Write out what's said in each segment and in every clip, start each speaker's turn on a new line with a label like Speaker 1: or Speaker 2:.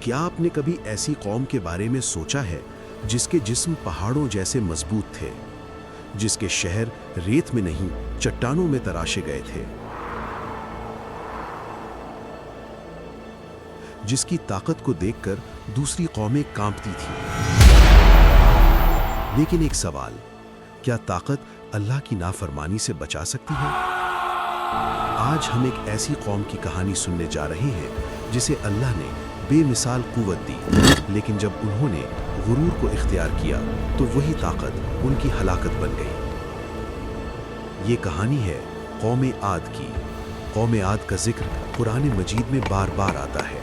Speaker 1: کیا آپ نے کبھی ایسی قوم کے بارے میں سوچا ہے جس کے جسم پہاڑوں جیسے مضبوط تھے، جس کے شہر ریت میں نہیں چٹانوں میں تراشے گئے تھے، جس کی طاقت کو دیکھ کر دوسری قومیں کانپتی تھیں؟ لیکن ایک سوال، کیا طاقت اللہ کی نافرمانی سے بچا سکتی ہے؟ آج ہم ایک ایسی قوم کی کہانی سننے جا رہے ہیں جسے اللہ نے بے مثال قوت دی، لیکن جب انہوں نے غرور کو اختیار کیا تو وہی طاقت ان کی ہلاکت بن گئی۔ یہ کہانی ہے قوم عاد کی۔ قوم عاد کا ذکر قرآن مجید میں بار بار آتا ہے۔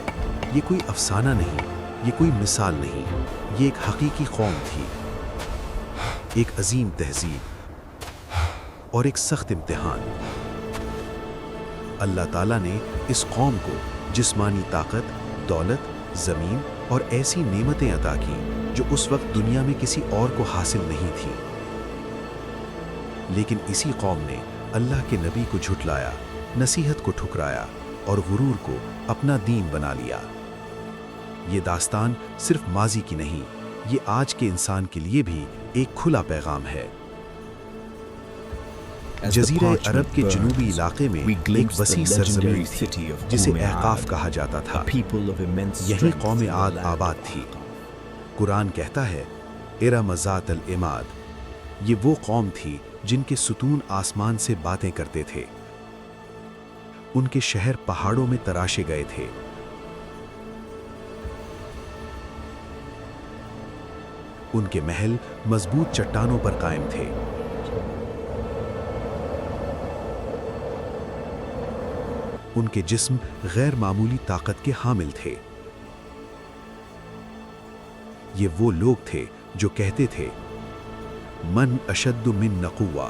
Speaker 1: یہ کوئی افسانہ نہیں، یہ کوئی مثال نہیں، یہ ایک حقیقی قوم تھی، ایک عظیم تہذیب اور ایک سخت امتحان۔ اللہ تعالیٰ نے اس قوم کو جسمانی طاقت، دولت، زمین اور ایسی نعمتیں عطا کی جو اس وقت دنیا میں کسی اور کو حاصل نہیں تھی، لیکن اسی قوم نے اللہ کے نبی کو جھٹلایا، نصیحت کو ٹھکرایا اور غرور کو اپنا دین بنا لیا۔ یہ داستان صرف ماضی کی نہیں، یہ آج کے انسان کے لیے بھی ایک کھلا پیغام ہے۔ جزیرہ عرب کے جنوبی علاقے میں ایک وسیع سرزمین تھی جسے احقاف کہا جاتا تھا۔ یہی قوم عاد آباد تھی۔ قرآن کہتا ہے، ارم ذات العماد، یہ وہ قوم تھی جن کے ستون آسمان سے باتیں کرتے تھے، ان کے شہر پہاڑوں میں تراشے گئے تھے، ان کے محل مضبوط چٹانوں پر قائم تھے، ان کے جسم غیر معمولی طاقت کے حامل تھے۔ یہ وہ لوگ تھے جو کہتے تھے، من اشد من قوہ،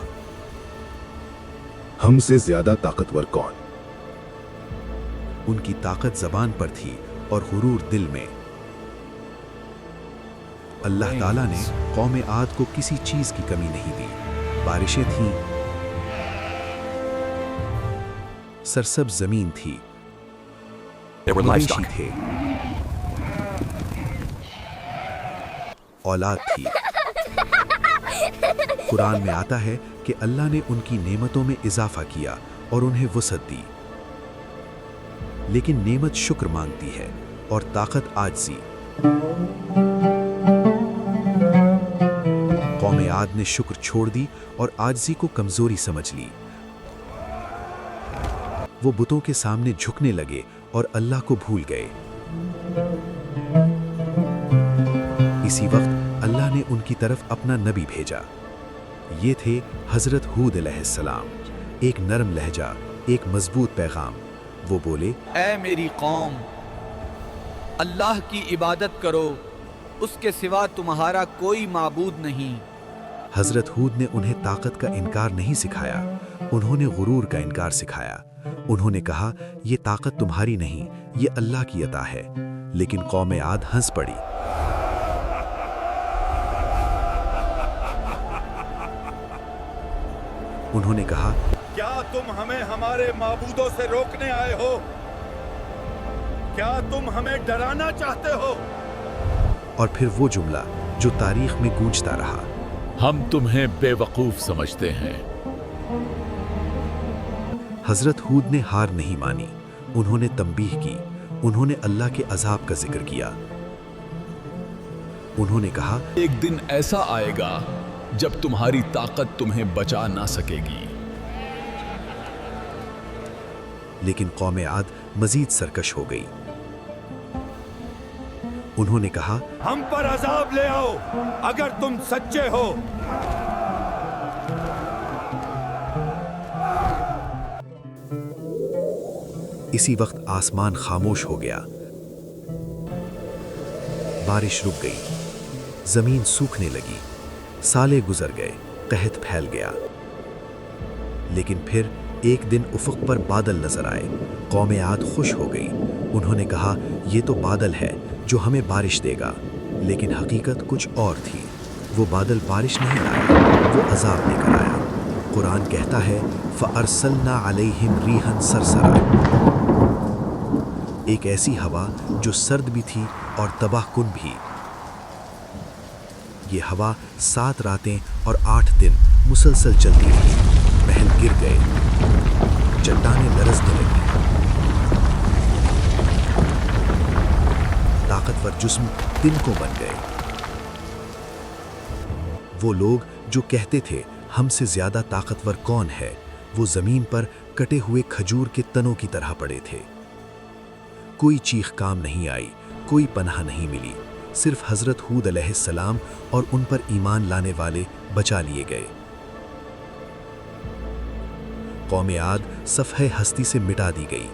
Speaker 2: ہم سے زیادہ طاقتور کون؟
Speaker 1: ان کی طاقت زبان پر تھی اور غرور دل میں۔ اللہ تعالیٰ نے قوم عاد کو کسی چیز کی کمی نہیں دی۔ بارشیں تھیں، سرسبز زمین تھی، مویشی تھے، اولاد تھی۔ قرآن میں آتا ہے کہ اللہ نے ان کی نعمتوں میں اضافہ کیا اور انہیں وسعت دی، لیکن نعمت شکر مانگتی ہے اور طاقت عاجزی۔ قوم عاد نے شکر چھوڑ دی اور عاجزی کو کمزوری سمجھ لی۔ وہ بتوں کے سامنے جھکنے لگے اور اللہ کو بھول گئے۔ اسی وقت اللہ نے ان کی طرف اپنا نبی بھیجا۔ یہ تھے حضرت ہود علیہ السلام۔ ایک نرم لہجہ، ایک مضبوط پیغام۔ وہ بولے،
Speaker 3: اے میری قوم، اللہ کی عبادت کرو، اس کے سوا تمہارا کوئی معبود نہیں۔
Speaker 1: حضرت ہود نے انہیں طاقت کا انکار نہیں سکھایا، انہوں نے غرور کا انکار سکھایا۔ انہوں نے کہا، یہ طاقت تمہاری نہیں، یہ اللہ کی عطا ہے۔ لیکن قوم عاد ہنس پڑی۔ انہوں نے کہا،
Speaker 4: کیا تم ہمیں ہمارے معبودوں سے روکنے آئے ہو؟ کیا تم ہمیں ڈرانا چاہتے ہو؟
Speaker 1: اور پھر وہ جملہ جو تاریخ میں گونجتا رہا،
Speaker 5: ہم تمہیں بے وقوف سمجھتے ہیں۔
Speaker 1: حضرت ہود نے ہار نہیں مانی، انہوں نے تنبیہ کی، انہوں نے اللہ کے عذاب کا ذکر کیا۔ انہوں نے کہا،
Speaker 5: ایک دن ایسا آئے گا جب تمہاری طاقت تمہیں بچا نہ سکے گی۔
Speaker 1: لیکن قوم عاد مزید سرکش ہو گئی۔ انہوں نے کہا،
Speaker 4: ہم پر عذاب لے آؤ اگر تم سچے ہو۔
Speaker 1: اسی وقت آسمان خاموش ہو گیا، بارش رک گئی، زمین سوکھنے لگی، سالے گزر گئے، قحط پھیل گیا۔ لیکن پھر ایک دن افق پر بادل نظر آئے۔ قوم عاد خوش ہو گئی، انہوں نے کہا، یہ تو بادل ہے جو ہمیں بارش دے گا۔ لیکن حقیقت کچھ اور تھی، وہ بادل بارش نہیں لایا، وہ عذاب لے کر آیا۔ قرآن کہتا ہے، فَأَرْسَلْنَا عَلَيْهِمْ رِيحًا صَرْصَرًا۔ ایک ایسی ہوا جو سرد بھی تھی اور تباہ کن بھی۔ یہ ہوا 7 راتیں اور 8 دن مسلسل چلتی رہی۔ محل گر گئے، چٹانیں لرزنے لگیں، طاقتور جسم تنکوں بن گئے۔ وہ لوگ جو کہتے تھے ہم سے زیادہ طاقتور کون ہے، وہ زمین پر کٹے ہوئے کھجور کے تنوں کی طرح پڑے تھے۔ کوئی چیخ کام نہیں آئی، کوئی پناہ نہیں ملی، صرف حضرت ہود علیہ السلام اور ان پر ایمان لانے والے بچا لیے گئے۔ قوم عاد صفحہ ہستی سے مٹا دی گئی۔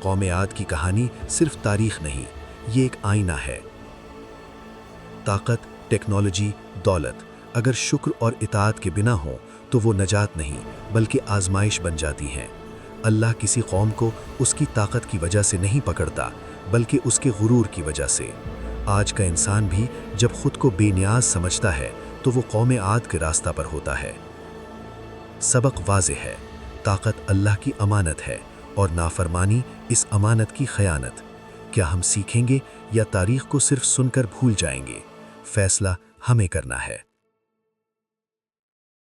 Speaker 1: قوم عاد کی کہانی صرف تاریخ نہیں، یہ ایک آئینہ ہے۔ طاقت، ٹیکنالوجی، دولت اگر شکر اور اطاعت کے بنا ہوں تو وہ نجات نہیں بلکہ آزمائش بن جاتی ہیں۔ اللہ کسی قوم کو اس کی طاقت کی وجہ سے نہیں پکڑتا بلکہ اس کے غرور کی وجہ سے۔ آج کا انسان بھی جب خود کو بے نیاز سمجھتا ہے تو وہ قوم عاد کے راستہ پر ہوتا ہے۔ سبق واضح ہے، طاقت اللہ کی امانت ہے اور نافرمانی اس امانت کی خیانت۔ کیا ہم سیکھیں گے یا تاریخ کو صرف سن کر بھول جائیں گے؟ فیصلہ ہمیں کرنا ہے۔